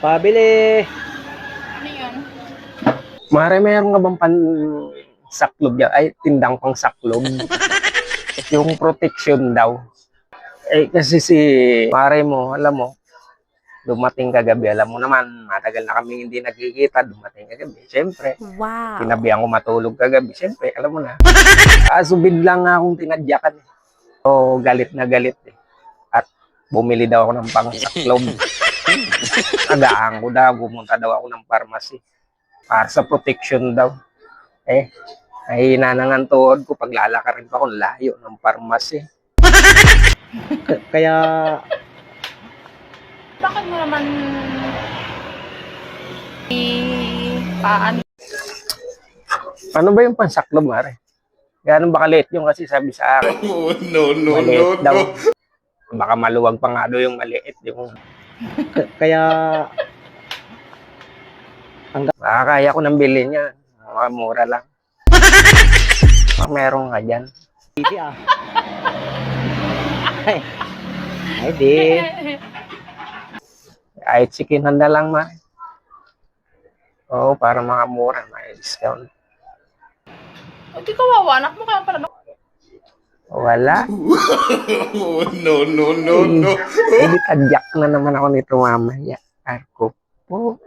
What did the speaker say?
Pabili. Ano yun? Mare, meron nga bang saklob yan? Ay, tindang pang saklob. Yung protection daw. Eh, kasi si mare mo, alam mo, dumating kagabi. Alam mo naman, matagal na kami hindi nagkikita. Dumating kagabi. Siyempre, Wow. sinabihan ko matulog kagabi. Siyempre, alam mo na. Kaso biglang nga akong tinadyakan. So, galit na galit eh. At bumili daw ako ng pangsaklob. Agaan ko daw, pumunta daw ako ng pharmacy. Para sa protection daw. Eh, mahina na nga ang tuhod ko. Paglalakarin pa ako, layo ng pharmacy. Kaya Bakit mo naman paano? Ano ba yung pansaklob, mare? Gano'n ba kaliit yung kasi sabi sa akin. Oh, no, Maliit daw. Baka maluwag pa nga daw yung maliit. Yung... kaya Kaya ko nang bilhin niya. Mura lang. Meron nga dyan. hindi ah. Ay di. Kahit sikinan na lang, mare. Oo, para mga mura. May discount. Hindi kawawa, anak mo kaya pala. Wala. Oh, no. Hindi tadyak na naman ako nito mamaya. Arko po.